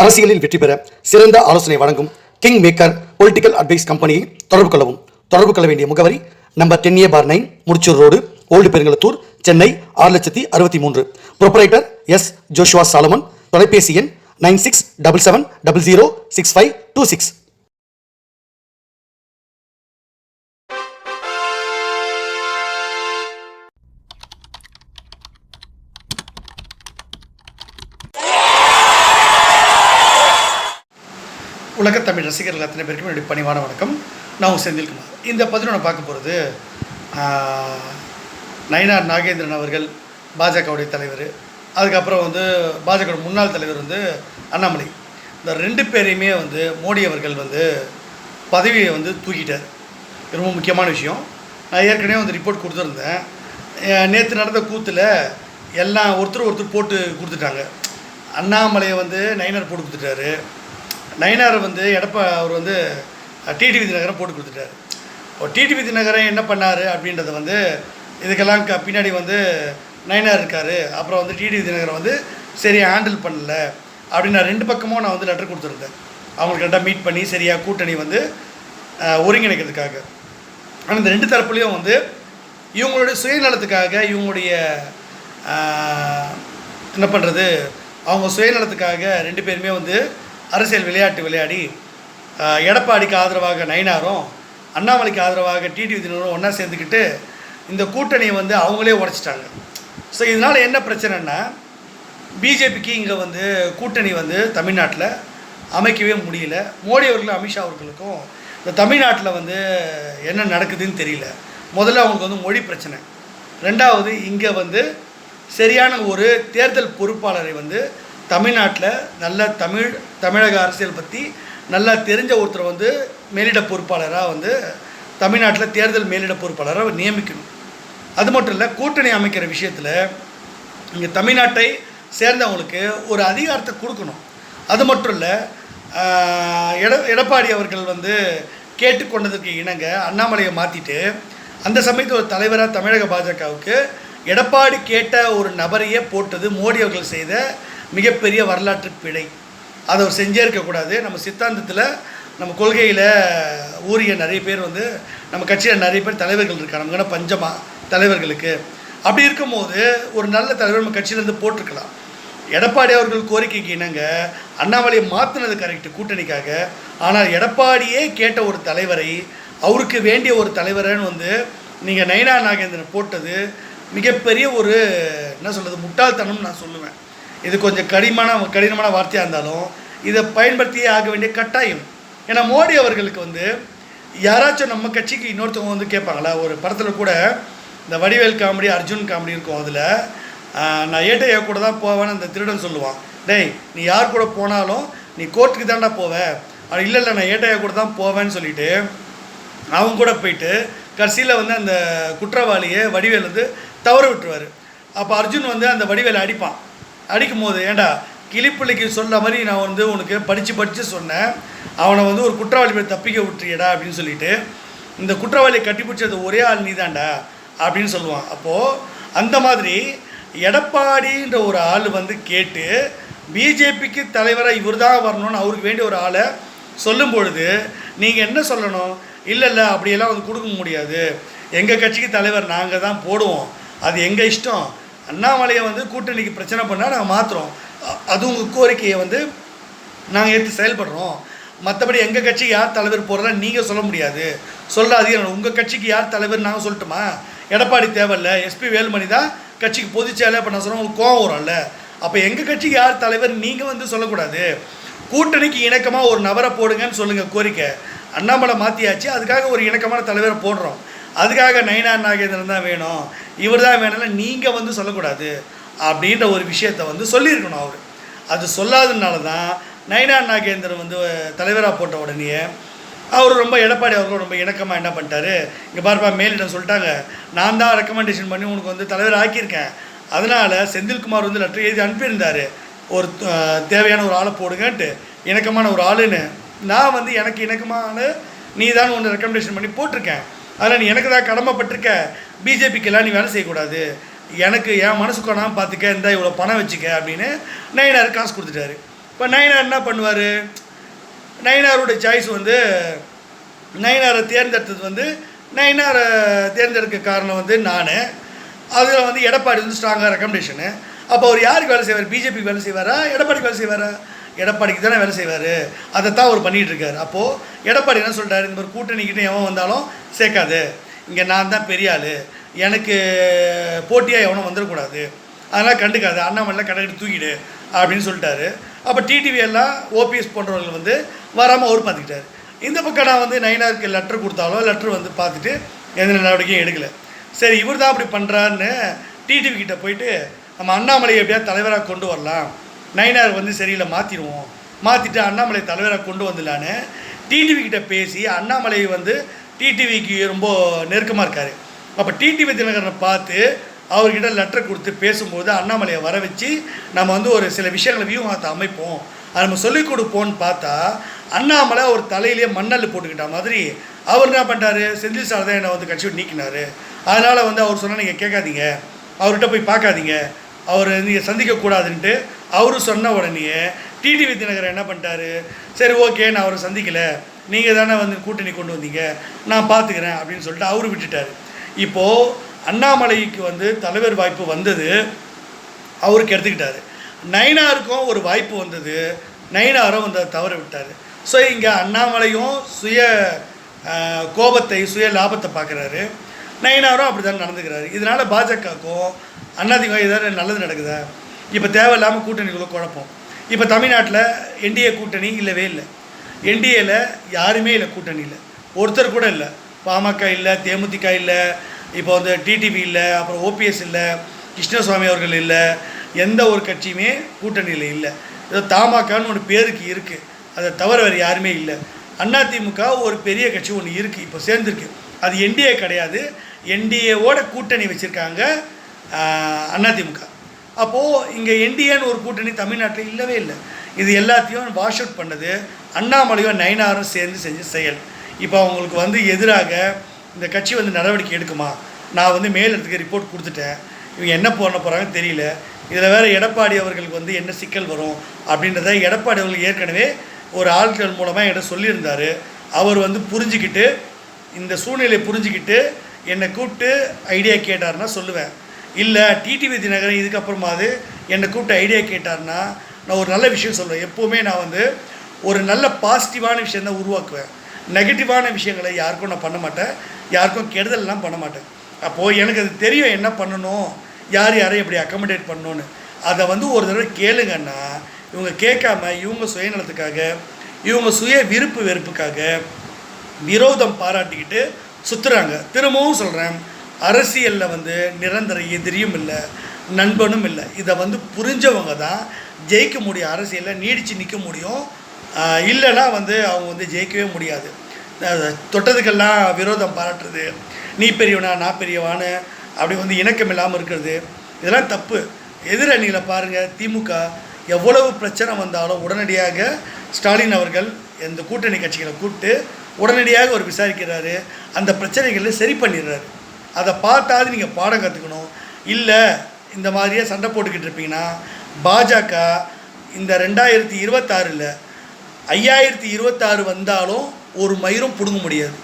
அரசியலில் வெற்றி பெற சிறந்த ஆலோசனை வழங்கும் கிங் மேக்கர் பொலிட்டிக்கல் அட்வைஸ் கம்பெனியை தொடர்பு கொள்ளவும். தொடர்பு கொள்ள வேண்டிய முகவரி number 10A/9 Mudichur road, old Perungalathur, Chennai 6,63,000. Proprietor S. Joshua Solomon. தொலைபேசி எண் 9677006526. உலகத் தமிழ் ரசிகர்கள் அத்தனை பேருக்கும் என்னுடைய பணிவான வணக்கம். நான் செந்தில்குமார். இந்த பதிவு நான் பார்க்க போகிறது நயினார் நாகேந்திரன் அவர்கள், பாஜகவுடைய தலைவர். அதுக்கப்புறம் பாஜக முன்னாள் தலைவர் அண்ணாமலை. இந்த ரெண்டு பேரையுமே மோடி அவர்கள் பதவியை தூக்கிட்டார். ரொம்ப முக்கியமான விஷயம். நான் ஏற்கனவே ரிப்போர்ட் கொடுத்துருந்தேன். நேற்று நடந்த கூத்தில் எல்லாம் ஒருத்தர் போட்டு கொடுத்துட்டாங்க. அண்ணாமலையை நயினார் போட்டு கொடுத்துட்டாரு. நயினார் அவர் டிடிவி தினகரன் போட்டு கொடுத்துட்டார். டிடிவி தினகரன் என்ன பண்ணார் அப்படின்றத இதுக்கெல்லாம் பின்னாடி நயினார் இருக்கார். அப்புறம் டிடிவி தினகரன் சரியாக ஹேண்டில் பண்ணல அப்படின்னு நான் ரெண்டு பக்கமும் நான் லெட்டர் கொடுத்துருந்தேன். அவங்களுக்கு ரெண்டாக மீட் பண்ணி சரியாக கூட்டணி ஒருங்கிணைக்கிறதுக்காக. ஆனால் இந்த ரெண்டு தரப்புலையும் இவங்களுடைய சுயநலத்துக்காக, இவங்களுடைய என்ன பண்ணுறது, அவங்க சுயநலத்துக்காக ரெண்டு பேருமே அரசியல் விளையாட்டு விளையாடி எடப்பாடிக்கு ஆதரவாக நயினாரும், அண்ணாமலைக்கு ஆதரவாக டிடிவி தினகரனும் ஒன்றா சேர்ந்துக்கிட்டு இந்த கூட்டணியை அவங்களே உடைச்சிட்டாங்க. ஸோ இதனால் என்ன பிரச்சனைன்னா, பிஜேபிக்கு இங்கே கூட்டணி தமிழ்நாட்டில் அமைக்கவே முடியல. மோடி அவர்களும் அமித்ஷா அவர்களுக்கும் இந்த தமிழ்நாட்டில் என்ன நடக்குதுன்னு தெரியல. முதல்ல அவங்களுக்கு மொழி பிரச்சனை. ரெண்டாவது, இங்கே சரியான ஒரு தேர்தல் பொறுப்பாளரை தமிழ்நாட்டில் நல்ல தமிழக அரசியல் பற்றி நல்லா தெரிஞ்ச ஒருத்தர் மேலிட பொறுப்பாளராக தமிழ்நாட்டில் தேர்தல் மேலிட பொறுப்பாளராக நியமிக்கணும். அது மட்டும் இல்லை, கூட்டணி அமைக்கிற விஷயத்தில் இங்கே தமிழ்நாட்டை சேர்ந்தவங்களுக்கு ஒரு அதிகாரத்தை கொடுக்கணும். அது மட்டும் இல்லை, எடப்பாடி அவர்கள் கேட்டுக்கொண்டதுக்கு இணங்க அண்ணாமலையை மாற்றிட்டு அந்த சமயத்தில் ஒரு தலைவராக தமிழக பாஜகவுக்கு எடப்பாடி கேட்ட ஒரு நபரையே போட்டது மோடி அவர்கள் செய்த மிகப்பெரிய வரலாற்று பிழை. அதை அவர் செஞ்சே இருக்கக்கூடாது. நம்ம சித்தாந்தத்தில், நம்ம கொள்கையில் ஊறிய நிறைய பேர் நம்ம கட்சியில் நிறைய பேர் தலைவர்கள் இருக்காங்க. நமக்கான பஞ்சமா தலைவர்களுக்கு. அப்படி இருக்கும்போது ஒரு நல்ல தலைவர் நம்ம கட்சியிலேருந்து போட்டிருக்கலாம். எடப்பாடி அவர்கள் கோரிக்கைக்கு இணங்க அண்ணாமலையை மாற்றினது கரெக்டு கூட்டணிக்காக. ஆனால் எடப்பாடியே கேட்ட ஒரு தலைவரை, அவருக்கு வேண்டிய ஒரு தலைவரன்னு நீங்கள் நயினார் நாகேந்திரன் போட்டது மிகப்பெரிய ஒரு என்ன சொல்கிறது, முட்டாள்தனம் நான் சொல்லுவேன். இது கொஞ்சம் கடினமான வார்த்தையாக இருந்தாலும் இதை பயன்படுத்தியே ஆக வேண்டிய கட்டாயம். ஏன்னா மோடி அவர்களுக்கு யாராச்சும் நம்ம கட்சிக்கு இன்னொருத்தவங்க கேட்பாங்களா? ஒரு படத்தில் கூட இந்த வடிவேல் காமெடி, அர்ஜுன் காமெடி இருக்கும். அதில் நான் ஏட்டையா கூட தான் போவேன்னு அந்த திருடன் சொல்லுவான். டேய், நீ யார் கூட போனாலும் நீ கோர்ட்டுக்கு தாண்டா போவேன். அது இல்லை நான் ஏட்டையா கூட தான் போவேன்னு சொல்லிவிட்டு அவங்க கூட போயிட்டு கடைசியில் அந்த குற்றவாளியை வடிவேல் தவற விட்டுருவார். அப்போ அர்ஜுன் அந்த வடிவேலை அடிப்பான். அடிக்கும் போது, ஏண்டா கிளிப்பிள்ளைக்கு சொல்ல மாதிரி நான் உனக்கு படித்து சொன்னேன், அவனை ஒரு குற்றவாளி போய் தப்பிக்க விட்டுறியடா அப்படின்னு சொல்லிட்டு இந்த குற்றவாளியை கட்டி பிடிச்சது ஒரே ஆள் நீ தாண்டா அப்படின்னு சொல்லுவான். அப்போது அந்த மாதிரி எடப்பாடின்ற ஒரு ஆள் கேட்டு பிஜேபிக்கு தலைவராக இவர் தான் வரணும்னு அவருக்கு வேண்டிய ஒரு ஆளை சொல்லும் பொழுது நீங்கள் என்ன சொல்லணும்? இல்லை அப்படியெல்லாம் கொடுக்க முடியாது, எங்கள் கட்சிக்கு தலைவர் நாங்கள் தான் போடுவோம், அது எங்கள் இஷ்டம், அண்ணாமலையை கூட்டணிக்கு பிரச்சனை பண்ணால் நாங்கள் மாற்றுறோம், அது உங்கள் கோரிக்கையை நாங்கள் ஏற்று செயல்படுறோம், மற்றபடி எங்கள் கட்சிக்கு யார் தலைவர் போகிறதா நீங்கள் சொல்ல முடியாது, சொல்லாதீங்க, உங்கள் கட்சிக்கு யார் தலைவர் நாங்கள் சொல்லட்டுமா? எடப்பாடி தேவையில்ல, எஸ்பி வேலுமணி தான் கட்சிக்கு பொதுச்செயலாளர். இப்போ நான் சொன்னால் உங்களுக்கு கோவம் வரும்ல. அப்போ எங்கள் கட்சிக்கு யார் தலைவர் நீங்கள் சொல்லக்கூடாது. கூட்டணிக்கு இணக்கமாக ஒரு நபரை போடுங்கன்னு சொல்லுங்கள் கோரிக்கை. அண்ணாமலை மாற்றியாச்சு, அதுக்காக ஒரு இணக்கமான தலைவரை போடுறோம். அதுக்காக நயினார் நாகேந்திரன் தான் வேணும், இவர் தான் வேணும்னா நீங்கள் சொல்லக்கூடாது அப்படின்ற ஒரு விஷயத்தை சொல்லியிருக்கணும் அவர். அது சொல்லாததுனால தான் நயினார் நாகேந்திரன் தலைவராக போட்ட உடனே அவர் எடப்பாடி அவர்கள் ரொம்ப இணக்கமாக என்ன பண்ணிட்டாரு, இங்கே பாருப்பா மேலிடம் சொல்லிட்டாங்க, நான் தான் ரெக்கமெண்டேஷன் பண்ணி உனக்கு தலைவர் ஆக்கியிருக்கேன், அதனால் செந்தில்குமார் லெட்டர் எழுதி அனுப்பியிருந்தார், ஒரு தேவையான ஒரு ஆளை போடுங்கன்ட்டு, இணக்கமான ஒரு ஆளுன்னு. நான் எனக்கு இணக்கமான நீ தான் ஒன்று ரெக்கமெண்டேஷன் பண்ணி போட்டிருக்கேன், அதில் நீ எனக்கு தான் கடமைப்பட்டிருக்க, பிஜேபிக்கெல்லாம் நீ வேலை செய்யக்கூடாது, எனக்கு என் மனசு கொண்டாமல் பார்த்துக்க, இந்த இவ்வளோ பணம் வச்சுக்க அப்படின்னு நயினார் காசு கொடுத்துட்டாரு. இப்போ நயினார் என்ன பண்ணுவார்? நயினாருடைய சாய்ஸ் வந்து நயினாரை தேர்ந்தெடுத்தது வந்து நயினாரை தேர்ந்தெடுக்க காரணம் வந்து நான். அதில் வந்து எடப்பாடி வந்து ஸ்ட்ராங்காக ரெக்கமெண்டேஷனு. அப்போ அவர் யாருக்கு வேலை செய்வார்? பிஜேபிக்கு வேலை செய்வாரா, எடப்பாடிக்கு வேலை செய்வாரா? எடப்பாடிக்கு தானே வேலை செய்வார். அதை தான் அவர் பண்ணிகிட்டு இருக்கார். அப்போது எடப்பாடி என்ன சொல்கிறாரு? இந்த மாதிரி கூட்டணிக்கிட்ட எவன் வந்தாலும் சேர்க்காது, இங்கே நான் தான் பெரிய ஆள், எனக்கு போட்டியாக எவனும் வந்துடக்கூடாது, அதனால் கண்டுக்காது, அண்ணாமலை கடைக்கிட்டு தூக்கிடு அப்படின்னு சொல்லிட்டாரு. அப்போ டிடிவி எல்லாம் ஓபிஎஸ் போன்றவர்கள் வந்து வராமல் அவர் பார்த்துக்கிட்டார். இந்த பக்கம் நான் வந்து நயினாருக்கு லெட்டர் கொடுத்தாலும் லெட்டர் வந்து பார்த்துட்டு எந்த நடவடிக்கையும் எடுக்கலை. சரி, இவர் தான் அப்படி பண்ணுறாருன்னு டிடிவி கிட்டே போயிட்டு நம்ம அண்ணாமலையை எப்படியாவது தலைவராக கொண்டு வரலாம், நயினார் வந்து சரியில்லை மாற்றிடுவோம், மாற்றிட்டு அண்ணாமலை தலைவராக கொண்டு வந்துடலான்னு டிடிவி கிட்டே பேசி அண்ணாமலை வந்து டிடிவிக்கு ரொம்ப நெருக்கமாக இருக்கார். அப்போ டிடிவி தினகரனை பார்த்து அவர்கிட்ட லெட்டர் கொடுத்து பேசும்போது அண்ணாமலையை வர வச்சு நம்ம வந்து ஒரு சில விஷயங்களை வியூகத்தை அமைப்போம், அதை நம்ம சொல்லிக் கொடுப்போம்னு பார்த்தா அண்ணாமலை ஒரு தலையிலேயே மண்ணல் போட்டுக்கிட்ட மாதிரி அவர் என்ன பண்ணிட்டாரு? செந்தில் சார் தான் என்னை வந்து கட்சி விட்டு நீக்கினார். அதனால் வந்து அவர் சொன்னால் நீங்கள் கேட்காதீங்க, அவர்கிட்ட போய் பார்க்காதீங்க, அவர் நீங்கள் சந்திக்கக்கூடாதுன்ட்டு அவரு சொன்ன உடனே டிடிவி தினகரன் என்ன பண்ணிட்டாரு? சரி ஓகே, நான் அவரை சந்திக்கலை, நீங்கள் தானே வந்து கூட்டணி கொண்டு வந்தீங்க, நான் பார்த்துக்கிறேன் அப்படின்னு சொல்லிட்டு அவரு விட்டுட்டார். இப்போது அண்ணாமலைக்கு வந்து தலைவர் வாய்ப்பு வந்தது, அவருக்கு எடுத்துக்கிட்டார். நயினாருக்கும் ஒரு வாய்ப்பு வந்தது, நயினாரும் வந்து அதை தவற விட்டார். ஸோ இங்கே அண்ணாமலையும் சுய கோபத்தை சுய லாபத்தை பார்க்குறாரு, நயினாரும் அப்படி தான் நடந்துக்கிறாரு. இதனால் பாஜகவுக்கும் அதிமுக ஏதாவது நல்லது நடக்குதா? இப்போ தேவையில்லாமல் கூட்டணிக்குள்ளே குழப்பம். இப்போ தமிழ்நாட்டில் என்டிஏ கூட்டணி இல்லவே இல்லை, என்டிஏவில் யாருமே இல்லை, கூட்டணி இல்லை, ஒருத்தர் கூட இல்லை. பாமக இல்லை, தேமுதிக இல்லை, இப்போ வந்து டிடிவி இல்லை, அப்புறம் ஓபிஎஸ் இல்லை, கிருஷ்ணசுவாமி அவர்கள் இல்லை, எந்த ஒரு கட்சியுமே கூட்டணியில் இல்லை. ஏதோ தமாகன்னு ஒரு பேருக்கு இருக்குது, அதை தவிர வேறு யாருமே இல்லை. அதிமுக ஒரு பெரிய கட்சி ஒன்று இருக்குது, இப்போ சேர்ந்துருக்கு, அது என்டிஏ கிடையாது, என்டிஏவோட கூட்டணி வச்சுருக்காங்க அதிமுக. அப்போது இங்கே என்டிஏன்னு ஒரு கூட்டணி தமிழ்நாட்டில் இல்லவே இல்லை. இது எல்லாத்தையும் வாஷ் அவுட் பண்ணது அண்ணாமலையும் நயினாரும் சேர்ந்து செஞ்ச செயல். இப்போ அவங்களுக்கு வந்து எதிராக இந்த கட்சி வந்து நடவடிக்கை எடுக்குமா? நான் வந்து மேலிடத்துக்கு ரிப்போர்ட் கொடுத்துட்டேன், இவங்க என்ன பண்ண போகிறாங்கன்னு தெரியல, இதில் வேறு எடப்பாடி அவர்களுக்கு வந்து என்ன சிக்கல் வரும் அப்படின்றத எடப்பாடி அவர்கள் ஏற்கனவே ஒரு ஆட்கள் மூலமாக என்கிட்ட சொல்லியிருந்தார். அவர் வந்து புரிஞ்சுக்கிட்டு, இந்த சூழ்நிலையை புரிஞ்சுக்கிட்டு என்னை கூப்பிட்டு ஐடியா கேட்டார்னா சொல்லுவேன். இல்லை டிடிவி தினகரன் இதுக்கப்புறமாவது என்னை கூப்பிட்டு ஐடியா கேட்டார்னா நான் ஒரு நல்ல விஷயம் சொல்லுவேன். எப்போவுமே நான் வந்து ஒரு நல்ல பாசிட்டிவான விஷயந்தான் உருவாக்குவேன், நெகட்டிவான விஷயங்களை யாருக்கும் நான் பண்ண மாட்டேன், யாருக்கும் கெடுதல்லாம் பண்ண மாட்டேன். அப்போது எனக்கு அது தெரியும் என்ன பண்ணணும், யார் யாரையும் எப்படி அக்கமடேட் பண்ணணுன்னு. அதை வந்து ஒரு தடவை கேளுங்கன்னா இவங்க கேட்காம இவங்க சுயநலத்துக்காக, இவங்க சுய விருப்பு வெறுப்புக்காக விரோதம் பாராட்டிக்கிட்டு சுற்றுறாங்க. திரும்பவும் சொல்கிறேன், அரசியலில் வந்து நிரந்தர எதிரியும் இல்லை, நண்பனும் இல்லை. இதை வந்து புரிஞ்சவங்க தான் ஜெயிக்க முடியும், அரசியலில் நீடித்து நிற்க முடியும். இல்லைன்னா வந்து அவங்க வந்து ஜெயிக்கவே முடியாது. தொட்டதுக்கெல்லாம் விரோதம் பாராட்டுறது, நீ பெரியவனா நான் பெரியவான்னு அப்படி வந்து இணக்கம் இல்லாமல் இருக்கிறது, இதெல்லாம் தப்பு. எதிரணியில் பாருங்கள், திமுக எவ்வளவு பிரச்சனை வந்தாலும் உடனடியாக ஸ்டாலின் அவர்கள் இந்த கூட்டணி கட்சிகளை கூப்பிட்டு உடனடியாக அவர் விசாரிக்கிறாரு, அந்த பிரச்சனைகளை சரி பண்ணிடுறாரு. அதை பார்த்தாவது நீங்கள் பாடம் கற்றுக்கணும். இல்லை இந்த மாதிரியே சண்டை போட்டுக்கிட்டு இருப்பீங்கன்னா பாஜக இந்த 2026 5026 வந்தாலும் ஒரு மயிரும் பிடுங்க முடியாது.